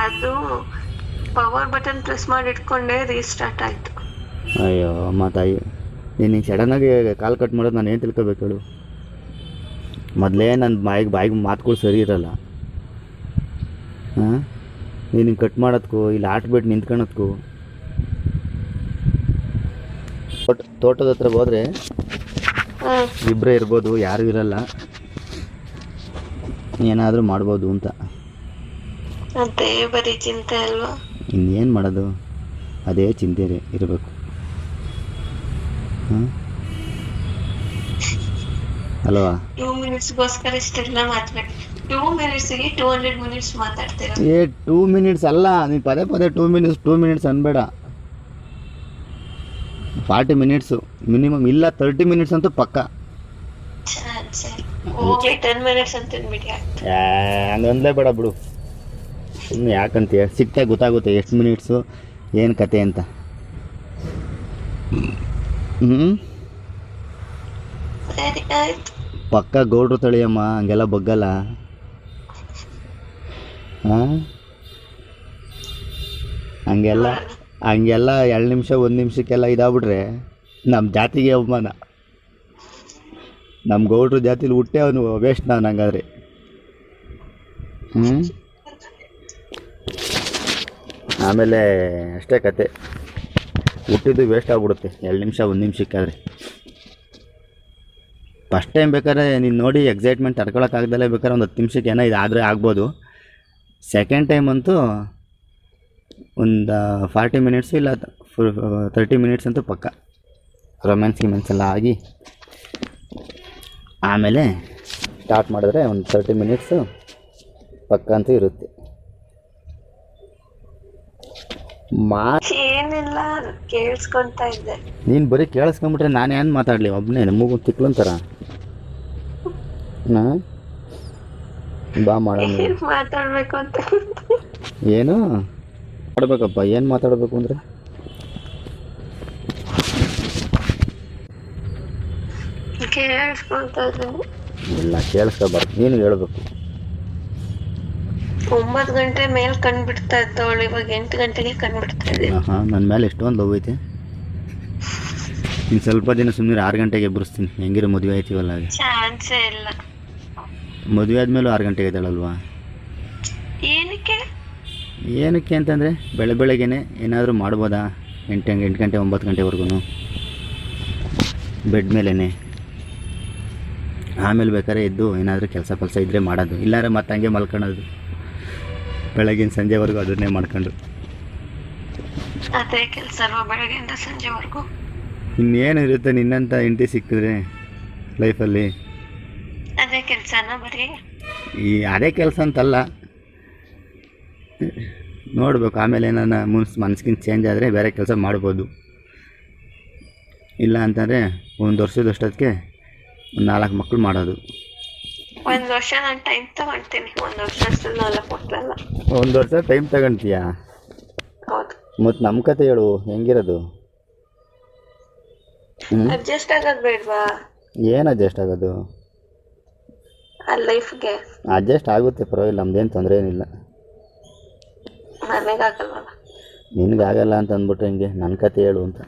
ಅದು power button press ಮಾಡಿ ಇಟ್ಕೊಂಡೆ ರೀಸ್ಟಾರ್ಟ್ ಆಯ್ತು. ಅಯ್ಯೋ ಮಾತಾಯಿ, ನೀನು ಸಡನ್ನಾಗಿ ಕಾಲ್ ಕಟ್ ಮಾಡೋದು ನಾನು ಏನು ತಿಳ್ಕೊಬೇಕು ಹೇಳು? ಮೊದಲೇ ನನ್ನ ಬಾಯಿಗೆ ಮಾತುಗಳು ಸರಿ ಇರಲ್ಲ. ಹಾಂ, ನೀನು ಕಟ್ ಮಾಡೋದಕ್ಕೂ ಇಲ್ಲಿ ಆಟ್ಬಿಟ್ಟು ನಿಂತ್ಕೊಳೋದಕ್ಕೂ. ತೋಟದ ಹತ್ರ ಹೋದರೆ ಇಬ್ಬರೇ ಇರ್ಬೋದು, ಯಾರೂ ಇರಲ್ಲ, ಏನಾದರೂ ಮಾಡ್ಬೋದು ಅಂತ. ಅದೇ ಬರೀ ಚಿಂತೆ ಅಲ್ವಾ? ಇನ್ನೇನು ಮಾಡೋದು, ಅದೇ ಚಿಂತೆ ಇರಬೇಕು. ಹಾಂ ಅಲ್ವಾ? 2 ಮಿನಿಟ್ಸ್ಗೋಸ್ಕರ ಇಷ್ಟೆಲ್ಲ ಮಾತಾಡಿ 2 ಮಿನಿಟ್ಸ್ಗೆ 200 ಮಿನಿಟ್ಸ್ ಮಾತಾಡ್ತೀರಾ? 2 ಮಿನಿಟ್ಸ್ ಅಲ್ಲ, ನೀನು ಪದೇ 2 ಮಿನಿಟ್ಸ್ ಅನ್ಬೇಡ. 40 ಮಿನಿಟ್ಸು ಮಿನಿಮಮ್, ಇಲ್ಲ 30 ಮಿನಿಟ್ಸ್ ಅಂತೂ ಪಕ್ಕ. ಹೋಗ್ಲಿ 10 ಮಿನಿಟ್ಸ್ ಅಂತ ಬಿಡಿ. ಹಂಗಂದಲೇ ಬೇಡ ಬಿಡು, ಸುಮ್ಮನೆ ಯಾಕಂತೀಯ? ಸಿಕ್ತಾಗ ಗೊತ್ತಾಗುತ್ತೆ ಎಷ್ಟು ಮಿನಿಟ್ಸು ಏನು ಕತೆ ಅಂತ. ಸರಿ ಆಯ್ತು. ಪಕ್ಕ ಗೌಡ್ರು ತಳಿಯಮ್ಮ, ಹಂಗೆಲ್ಲ ಬಗ್ಗಲ್ಲ. ಹಾಂ, ಹಂಗೆಲ್ಲ 2 ನಿಮಿಷ 1 ನಿಮಿಷಕ್ಕೆಲ್ಲ ಇದಾಗ್ಬಿಟ್ರೆ ನಮ್ಮ ಜಾತಿಗೆ ಅವಮಾನ. ನಮ್ಮ ಗೌಡ್ರು ಜಾತಿಲಿ ಹುಟ್ಟೆ ಅವನು ವೇಸ್ಟ್ ನಾನು ಹಂಗಾದ್ರೆ. ಆಮೇಲೆ ಅಷ್ಟೇ ಕತೆ, ಹುಟ್ಟಿದ್ದು ವೇಸ್ಟ್ ಆಗಿಬಿಡುತ್ತೆ 2 ನಿಮಿಷ 1 ನಿಮಿಷಕ್ಕಾದರೆ. ಫಸ್ಟ್ ಟೈಮ್ ಬೇಕಾದ್ರೆ ನೀನು ನೋಡಿ ಎಕ್ಸೈಟ್ಮೆಂಟ್ ತಡ್ಕೊಳಕ್ಕಾಗ್ದಲೇ ಬೇಕಾದ್ರೆ ಒಂದು 10 ನಿಮಿಷಕ್ಕೆ ಏನೋ ಇದಾದರೆ ಆಗ್ಬೋದು. ಸೆಕೆಂಡ್ ಟೈಮ್ ಅಂತೂ ಒಂದು 40 ಮಿನಿಟ್ಸು ಇಲ್ಲ 30 ಮಿನಿಟ್ಸ್ ಅಂತೂ ಪಕ್ಕ ರೊಮ್ಯಾನ್ಸ್ ಎಲ್ಲ ಆಗಿ ಆಮೇಲೆ ಸ್ಟಾರ್ಟ್ ಮಾಡಿದ್ರೆ ಒಂದು 30 ಮಿನಿಟ್ಸು ಪಕ್ಕ ಅಂತೂ ಇರುತ್ತೆ. ಏನಿಲ್ಲ, ಕೇಳಿಸ್ಕೊಂತಾ ಇದ್ದೆ. ನೀನು ಬರೀ ಕೇಳಿಸ್ಕೊಂಬಿಟ್ರೆ ನಾನು ಏನು ಮಾತಾಡಲಿ ಒಬ್ಬನೇ? ನಮಗೂ ತಿಕ್ಲಂತಾರ. ಬಾ ಮಾಡೋಣ, ಮಾತಾಡ್ಬೇಕು ಅಂತ. ಏನು ಮಾಡಬೇಕಪ್ಪ? ಏನು ಮಾತಾಡಬೇಕು ಅಂದರೆ ಕೇಳಿಸ್ಕೊಂತಾ ಇದ್ದೀನಿ. ಇಲ್ಲ ಕೇಳಿಸ್ಕೋಬಾರ್ದು, ನೀನು ಹೇಳ್ಬೇಕು. 9 ಗಂಟೆ ಮೇಲೆ ಕಂಡುಬಿಡ್ತಾ ಇದ್ದವಳು, ಇವಾಗ 8 ಗಂಟೆಗೆ ಕಂಡುಬಿಡ್ತಾ ಇದ್ದೀನಿ. ಹಾಂ, ನನ್ನ ಮೇಲೆ ಎಷ್ಟೊಂದು ಲವ್ ಐತೆ. ಇನ್ನು ಸ್ವಲ್ಪ ದಿನ ಸುಮ್ಮನೆ 6 ಗಂಟೆಗೆ ಎಬ್ಬರಿಸ್ತೀನಿ. ಹೆಂಗಿರೋ ಮದುವೆ ಆಯ್ತೀವಲ್ಲ, ಹಾಗೆ ಚಾನ್ಸೇ ಇಲ್ಲ. ಮದುವೆ ಆದಮೇಲೂ 6 ಗಂಟೆಗೆ ಇದ್ದಾಳಲ್ವಾ? ಏನಕ್ಕೆ ಅಂತಂದರೆ ಬೆಳಗ್ಗೆನೇ ಏನಾದರೂ ಮಾಡ್ಬೋದಾ? 8 ಗಂಟೆ 9 ಗಂಟೆವರೆಗೂ ಬೆಡ್ ಮೇಲೇ. ಆಮೇಲೆ ಬೇಕಾದ್ರೆ ಎದ್ದು ಏನಾದರೂ ಕೆಲಸ ಇದ್ದರೆ ಮಾಡೋದು, ಇಲ್ಲಾಂದ್ರೆ ಮತ್ತೆ ಹಂಗೆ ಮಲ್ಕೊಳ್ಳೋದು ಬೆಳಗಿನ ಸಂಜೆವರೆಗೂ ಅದನ್ನೇ ಮಾಡ್ಕೊಂಡು. ಅದೇ ಕೆಲಸ ಬೆಳಗ್ಗೆಯಿಂದ ಸಂಜೆವರೆಗೂ. ಇನ್ನೇನು ಇರುತ್ತೆ ನಿನ್ನಂಥ ಹೆಂಡತಿ ಸಿಕ್ಕಿದ್ರೆ ಲೈಫಲ್ಲಿ? ಅದೇ ಕೆಲಸನ ಬರೀ? ಅದೇ ಕೆಲಸ ಅಂತಲ್ಲ, ನೋಡಬೇಕು. ಆಮೇಲೆ ಏನಾನ ಮನಸ್ಸಿನ ಚೇಂಜ್ ಆದರೆ ಬೇರೆ ಕೆಲಸ ಮಾಡ್ಬೋದು. ಇಲ್ಲ ಅಂತಂದರೆ 1 ವರ್ಷದಷ್ಟೊತ್ತಿಗೆ 4 ಮಕ್ಕಳು ಮಾಡೋದು. 1 ವರ್ಷ ನಾನು ಟೈಮ್ ತಗೊಳ್ತೀನಿ. 1 ವರ್ಷ ಅಷ್ಟು 4 ಮಕ್ಕಳಲ್ಲ. 1 ವರ್ಷ ಟೈಮ್ ತಗೊಳ್ತೀಯಾ? ಹೌದು. ಮತ್ತು ನಮ್ಮ ಕತೆ ಹೇಳು, ಹೆಂಗಿರೋದು? ಅಡ್ಜಸ್ಟ್ ಆಗೋದು ಬೇಡವಾ? ಏನು ಅಡ್ಜಸ್ಟ್ ಆಗೋದು? ಆ ಲೈಫ್ಗೆ ಅಡ್ಜಸ್ಟ್ ಆಗುತ್ತೆ, ಪರವಾಗಿಲ್ಲ, ನಮ್ದೇನು ತೊಂದರೆ ಏನಿಲ್ಲ. ನನಗಾಗಲ್ವಲ್ಲ. ನಿನಗಾಗಲ್ಲ ಅಂತ ಅಂದ್ಬಿಟ್ರೆ ಹೆಂಗೆ? ನನ್ನ ಕತೆ ಹೇಳು ಅಂತ.